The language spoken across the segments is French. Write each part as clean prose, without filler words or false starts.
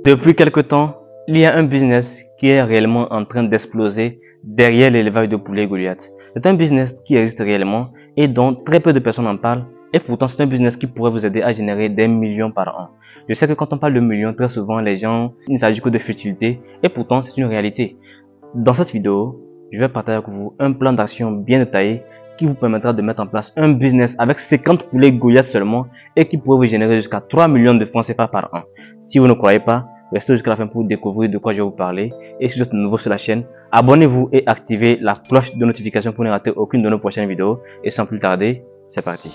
Depuis quelque temps, il y a un business qui est réellement en train d'exploser derrière l'élevage de poulets Goliath. C'est un business qui existe réellement et dont très peu de personnes en parlent. Et pourtant, c'est un business qui pourrait vous aider à générer des millions par an. Je sais que quand on parle de millions, très souvent, les gens, il ne s'agit que de futilité. Et pourtant, c'est une réalité. Dans cette vidéo, je vais partager avec vous un plan d'action bien détaillé qui vous permettra de mettre en place un business avec 50 poulets Goliath seulement et qui pourrait vous générer jusqu'à 3 millions de francs CFA par an. Si vous ne croyez pas, restez jusqu'à la fin pour découvrir de quoi je vais vous parler. Et si vous êtes nouveau sur la chaîne, abonnez-vous et activez la cloche de notification pour ne rater aucune de nos prochaines vidéos. Et sans plus tarder, c'est parti.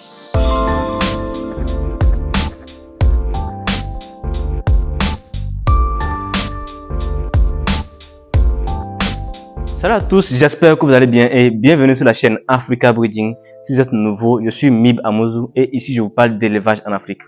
Salut à tous, j'espère que vous allez bien et bienvenue sur la chaîne Africa Breeding. Si vous êtes nouveau, je suis Mib Amozou et ici je vous parle d'élevage en Afrique.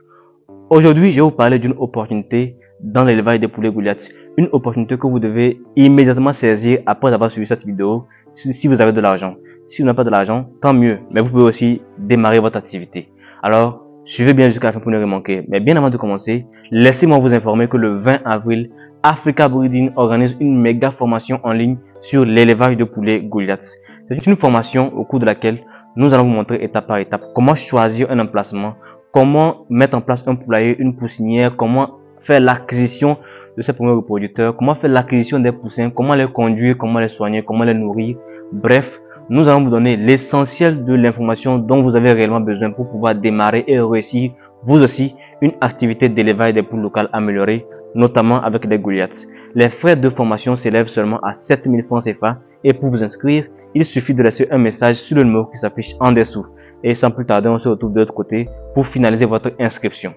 Aujourd'hui, je vais vous parler d'une opportunité dans l'élevage des poulets Goliath. Une opportunité que vous devez immédiatement saisir après avoir suivi cette vidéo si vous avez de l'argent. Si vous n'avez pas de l'argent, tant mieux, mais vous pouvez aussi démarrer votre activité. Alors, suivez bien jusqu'à la fin pour ne rien manquer. Mais bien avant de commencer, laissez-moi vous informer que le 20 avril, Africa Breeding organise une méga formation en ligne sur l'élevage de poulets Goliath. C'est une formation au cours de laquelle nous allons vous montrer étape par étape comment choisir un emplacement, comment mettre en place un poulailler, une poussinière, comment faire l'acquisition de ces premiers reproducteurs, comment faire l'acquisition des poussins, comment les conduire, comment les soigner, comment les nourrir. Bref, nous allons vous donner l'essentiel de l'information dont vous avez réellement besoin pour pouvoir démarrer et réussir vous aussi une activité d'élevage des poules locales améliorée, notamment avec les Goliaths. Les frais de formation s'élèvent seulement à 7000 francs CFA et pour vous inscrire, il suffit de laisser un message sur le numéro qui s'affiche en dessous. Et sans plus tarder, on se retrouve de l'autre côté pour finaliser votre inscription.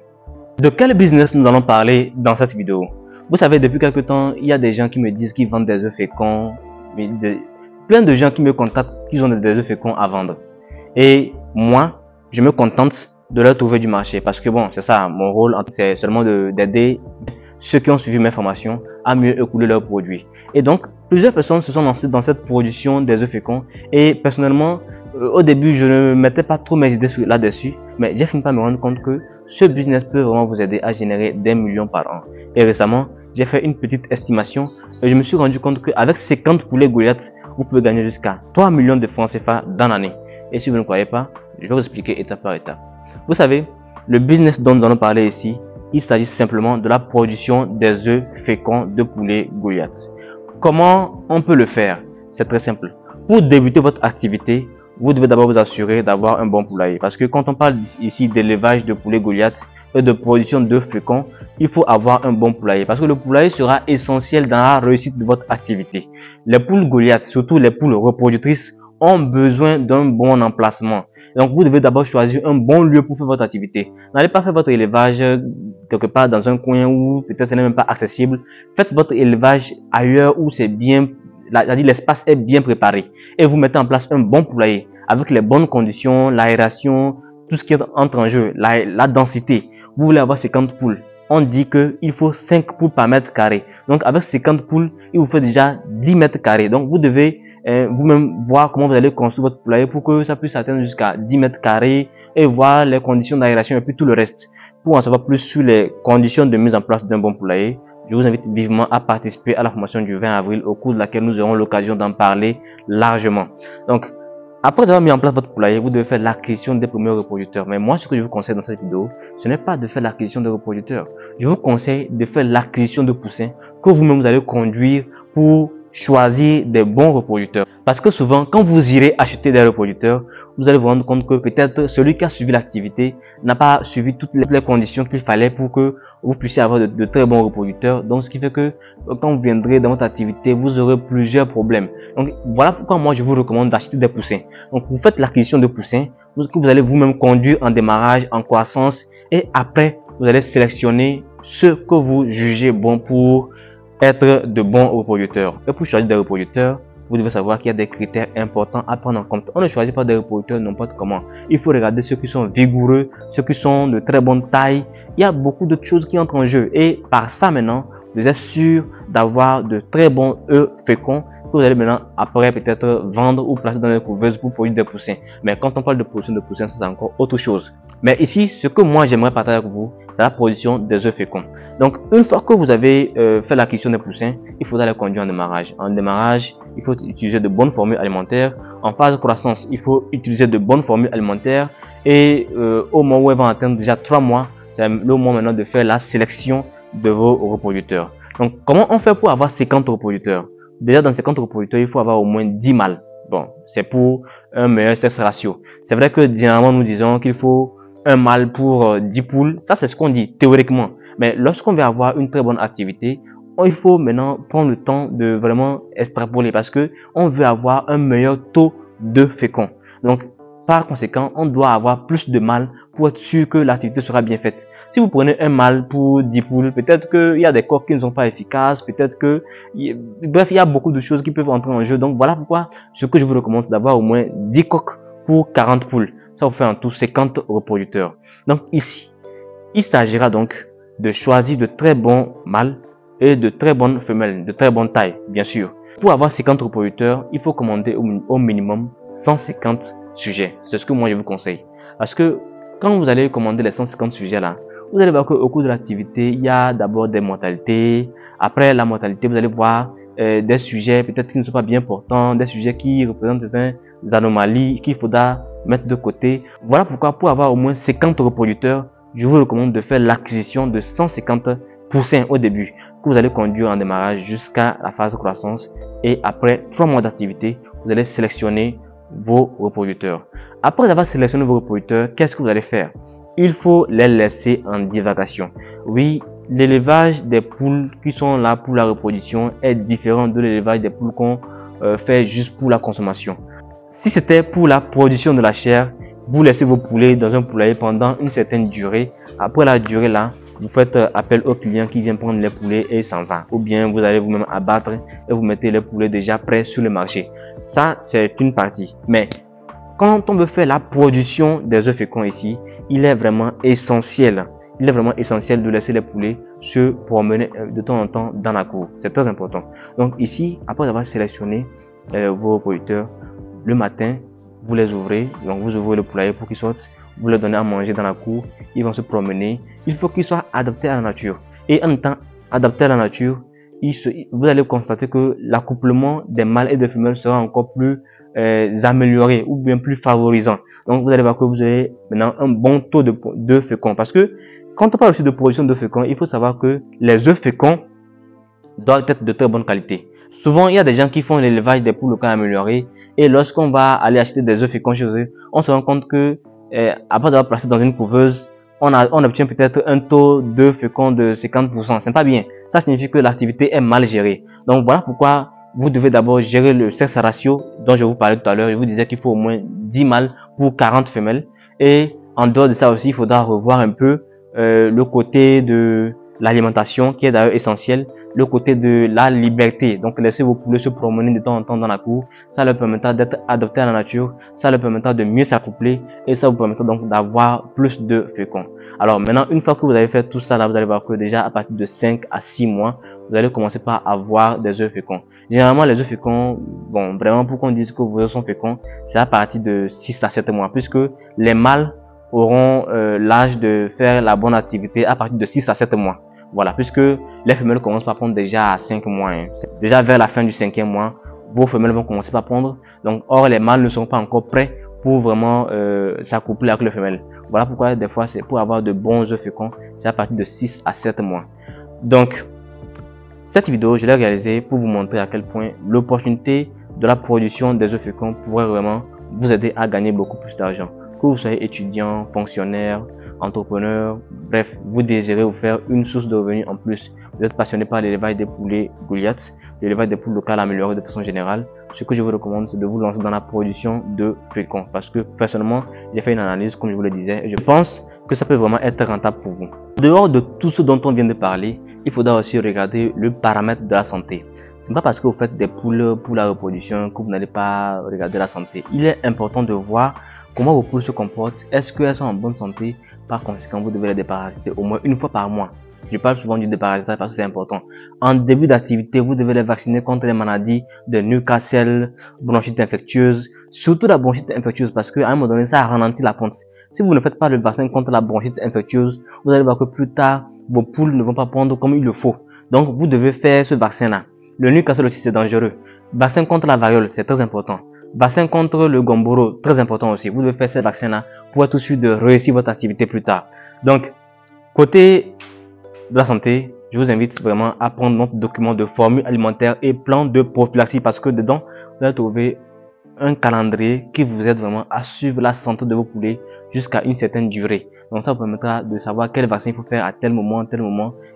De quel business nous allons parler dans cette vidéo? Vous savez, depuis quelque temps, il y a des gens qui me disent qu'ils vendent des œufs féconds. Plein de gens qui me contactent qu'ils ont des œufs féconds à vendre. Et moi, je me contente de leur trouver du marché parce que bon, c'est ça, mon rôle, c'est seulement d'aider ceux qui ont suivi mes formations à mieux écouler leurs produits. Et donc, plusieurs personnes se sont lancées dans cette production des œufs féconds. Et personnellement, au début, je ne mettais pas trop mes idées là-dessus. Mais j'ai fini par me rendre compte que ce business peut vraiment vous aider à générer des millions par an. Et récemment, j'ai fait une petite estimation et je me suis rendu compte qu'avec 50 poulets Goliath, vous pouvez gagner jusqu'à 3 millions de francs CFA dans l'année. Et si vous ne croyez pas, je vais vous expliquer étape par étape. Vous savez, le business dont nous allons parler ici, il s'agit simplement de la production des œufs féconds de poulets Goliath. Comment on peut le faire? C'est très simple. Pour débuter votre activité, vous devez d'abord vous assurer d'avoir un bon poulailler. Parce que quand on parle ici d'élevage de poulets Goliath et de production d'œufs féconds, il faut avoir un bon poulailler. Parce que le poulailler sera essentiel dans la réussite de votre activité. Les poules Goliath, surtout les poules reproductrices, ont besoin d'un bon emplacement. Donc vous devez d'abord choisir un bon lieu pour faire votre activité. N'allez pas faire votre élevage quelque part dans un coin où peut-être ce n'est même pas accessible. Faites votre élevage ailleurs où c'est bien, l'espace est bien préparé. Et vous mettez en place un bon poulailler avec les bonnes conditions, l'aération, tout ce qui entre en jeu, la densité. Vous voulez avoir 50 poules. On dit qu'il faut 5 poules par mètre carré. Donc avec 50 poules, il vous faut déjà 10 mètres carrés. Donc vous devez vous-même voir comment vous allez construire votre poulailler pour que ça puisse atteindre jusqu'à 10 mètres carrés et voir les conditions d'aération et puis tout le reste. Pour en savoir plus sur les conditions de mise en place d'un bon poulailler, je vous invite vivement à participer à la formation du 20 avril au cours de laquelle nous aurons l'occasion d'en parler largement. Donc, après avoir mis en place votre poulailler, vous devez faire l'acquisition des premiers reproducteurs. Mais moi, ce que je vous conseille dans cette vidéo, ce n'est pas de faire l'acquisition de reproducteurs. Je vous conseille de faire l'acquisition de poussins que vous-même vous allez conduire pour choisir des bons reproducteurs. Parce que souvent, quand vous irez acheter des reproducteurs, vous allez vous rendre compte que peut-être celui qui a suivi l'activité n'a pas suivi toutes les conditions qu'il fallait pour que vous puissiez avoir de très bons reproducteurs. Donc, ce qui fait que quand vous viendrez dans votre activité, vous aurez plusieurs problèmes. Donc, voilà pourquoi moi, je vous recommande d'acheter des poussins. Donc, vous faites l'acquisition de poussins que vous allez vous-même conduire en démarrage, en croissance. Et après, vous allez sélectionner ceux que vous jugez bons pour être de bons reproducteurs. Et pour choisir des reproducteurs, vous devez savoir qu'il y a des critères importants à prendre en compte. On ne choisit pas des reproducteurs n'importe comment. Il faut regarder ceux qui sont vigoureux, ceux qui sont de très bonne taille. Il y a beaucoup d'autres choses qui entrent en jeu. Et par ça maintenant, vous êtes sûr d'avoir de très bons œufs féconds que vous allez maintenant après peut-être vendre ou placer dans les couveuses pour produire des poussins. Mais quand on parle de production de poussins, c'est encore autre chose. Mais ici, ce que moi j'aimerais partager avec vous, c'est la production des œufs féconds. Donc, une fois que vous avez fait l'acquisition des poussins, il faudra les conduire en démarrage. En démarrage, il faut utiliser de bonnes formules alimentaires. En phase de croissance, il faut utiliser de bonnes formules alimentaires. Et au moment où elles vont atteindre déjà 3 mois, c'est le moment maintenant de faire la sélection de vos reproducteurs. Donc, comment on fait pour avoir 50 reproducteurs? Déjà, dans 50 reproducteurs, il faut avoir au moins 10 mâles. Bon, c'est pour un meilleur sexe ratio. C'est vrai que généralement, nous disons qu'il faut un mâle pour 10 poules. Ça, c'est ce qu'on dit théoriquement. Mais lorsqu'on veut avoir une très bonne activité, il faut maintenant prendre le temps de vraiment extrapoler parce que on veut avoir un meilleur taux de fécond. Donc, par conséquent, on doit avoir plus de mâles pour être sûr que l'activité sera bien faite. Si vous prenez un mâle pour 10 poules, peut-être qu'il y a des coques qui ne sont pas efficaces, peut-être que... Bref, il y a beaucoup de choses qui peuvent entrer en jeu. Donc, voilà pourquoi ce que je vous recommande, c'est d'avoir au moins 10 coques pour 40 poules. Ça vous fait en tout 50 reproducteurs. Donc, ici, il s'agira donc de choisir de très bons mâles et de très bonnes femelles, de très bonne taille, bien sûr. Pour avoir 50 reproducteurs, il faut commander au minimum 150 sujets. C'est ce que moi je vous conseille. Parce que quand vous allez commander les 150 sujets là, vous allez voir qu'au cours de l'activité, il y a d'abord des mortalités. Après la mortalité, vous allez voir des sujets peut-être qui ne sont pas bien portants, des sujets qui représentent des anomalies qu'il faudra mettre de côté. Voilà pourquoi pour avoir au moins 50 reproducteurs, je vous recommande de faire l'acquisition de 150 poussins au début, que vous allez conduire en démarrage jusqu'à la phase de croissance. Et après 3 mois d'activité, vous allez sélectionner vos reproducteurs. Après avoir sélectionné vos reproducteurs, qu'est-ce que vous allez faire? Il faut les laisser en divagation. Oui, l'élevage des poules qui sont là pour la reproduction est différent de l'élevage des poules qu'on fait juste pour la consommation. Si c'était pour la production de la chair, vous laissez vos poulets dans un poulailler pendant une certaine durée. Après la durée là, vous faites appel au client qui vient prendre les poulets et s'en va. Ou bien vous allez vous-même abattre et vous mettez les poulets déjà prêts sur le marché. Ça, c'est une partie. Mais quand on veut faire la production des œufs féconds ici, il est vraiment essentiel. Il est vraiment essentiel de laisser les poulets se promener de temps en temps dans la cour. C'est très important. Donc ici, après avoir sélectionné vos reproducteurs, le matin, vous les ouvrez. Donc vous ouvrez le poulailler pour qu'ils sortent. Vous leur donnez à manger dans la cour. Ils vont se promener. Il faut qu'ils soient adaptés à la nature. Et en étant adaptés à la nature, vous allez constater que l'accouplement des mâles et des femelles sera encore plus amélioré ou bien plus favorisant. Donc vous allez voir que vous avez maintenant un bon taux de fécond. Parce que quand on parle aussi de production de fécond, il faut savoir que les œufs féconds doivent être de très bonne qualité. Souvent, il y a des gens qui font l'élevage des poules locales améliorées et lorsqu'on va aller acheter des œufs féconds chez eux, on se rend compte que après avoir placé dans une couveuse, on obtient peut-être un taux de fécond de 50%. C'est pas bien. Ça signifie que l'activité est mal gérée. Donc voilà pourquoi vous devez d'abord gérer le sexe ratio dont je vous parlais tout à l'heure. Je vous disais qu'il faut au moins 10 mâles pour 40 femelles. Et en dehors de ça aussi, il faudra revoir un peu le côté de l'alimentation qui est d'ailleurs essentiel, le côté de la liberté. Donc laissez vos poulets se promener de temps en temps dans la cour. Ça leur permettra d'être adaptés à la nature, ça leur permettra de mieux s'accoupler et ça vous permettra donc d'avoir plus de féconds. Alors maintenant, une fois que vous avez fait tout ça là, vous allez voir que déjà à partir de 5 à 6 mois, vous allez commencer par avoir des œufs féconds. Généralement les œufs féconds, bon vraiment pour qu'on dise que vos œufs sont féconds, c'est à partir de 6 à 7 mois puisque les mâles auront l'âge de faire la bonne activité à partir de 6 à 7 mois. Voilà, puisque les femelles commencent par pondre déjà à 5 mois. Hein. Déjà vers la fin du 5e mois, vos femelles vont commencer par pondre. Donc, or, les mâles ne sont pas encore prêts pour vraiment s'accoupler avec les femelles. Voilà pourquoi des fois, c'est pour avoir de bons œufs féconds, c'est à partir de 6 à 7 mois. Donc, cette vidéo, je l'ai réalisée pour vous montrer à quel point l'opportunité de la production des œufs féconds pourrait vraiment vous aider à gagner beaucoup plus d'argent. Que vous soyez étudiant, fonctionnaire, entrepreneur, bref, vous désirez vous faire une source de revenus en plus. Vous êtes passionné par l'élevage des poulets Goliath, l'élevage des poules locales améliorées de façon générale. Ce que je vous recommande, c'est de vous lancer dans la production de féconds. Parce que personnellement, j'ai fait une analyse, comme je vous le disais, et je pense que ça peut vraiment être rentable pour vous. En dehors de tout ce dont on vient de parler, il faudra aussi regarder le paramètre de la santé. Ce n'est pas parce que vous faites des poules pour la reproduction que vous n'allez pas regarder la santé. Il est important de voir comment vos poules se comportent. Est-ce qu'elles sont en bonne santé? Par conséquent, vous devez les déparasiter au moins une fois par mois. Je parle souvent du déparasitage parce que c'est important. En début d'activité, vous devez les vacciner contre les maladies de Newcastle, bronchite infectieuse, surtout la bronchite infectieuse parce qu'à un moment donné, ça ralentit la ponte. Si vous ne faites pas le vaccin contre la bronchite infectieuse, vous allez voir que plus tard, vos poules ne vont pas pondre comme il le faut. Donc, vous devez faire ce vaccin-là. Le Newcastle aussi, c'est dangereux. Vaccin contre la variole, c'est très important. Vaccin contre le gomboro, très important aussi. Vous devez faire ces vaccins-là pour être sûr de réussir votre activité plus tard. Donc, côté de la santé, je vous invite vraiment à prendre notre document de formule alimentaire et plan de prophylaxie parce que dedans, vous allez trouver un calendrier qui vous aide vraiment à suivre la santé de vos poulets jusqu'à une certaine durée. Donc ça vous permettra de savoir quel vaccin il faut faire à tel moment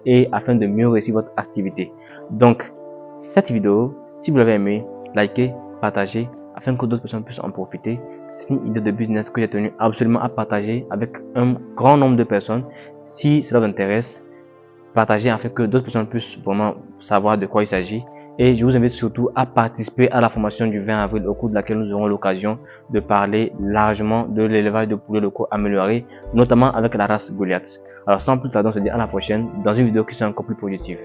et afin de mieux réussir votre activité. Donc, cette vidéo, si vous l'avez aimé, likez, partagez afin que d'autres personnes puissent en profiter. C'est une idée de business que j'ai tenu absolument à partager avec un grand nombre de personnes. Si cela vous intéresse, partagez afin que d'autres personnes puissent vraiment savoir de quoi il s'agit. Et je vous invite surtout à participer à la formation du 20 avril au cours de laquelle nous aurons l'occasion de parler largement de l'élevage de poulets locaux améliorés, notamment avec la race Goliath. Alors sans plus tarder, on se dit à la prochaine dans une vidéo qui sera encore plus positive.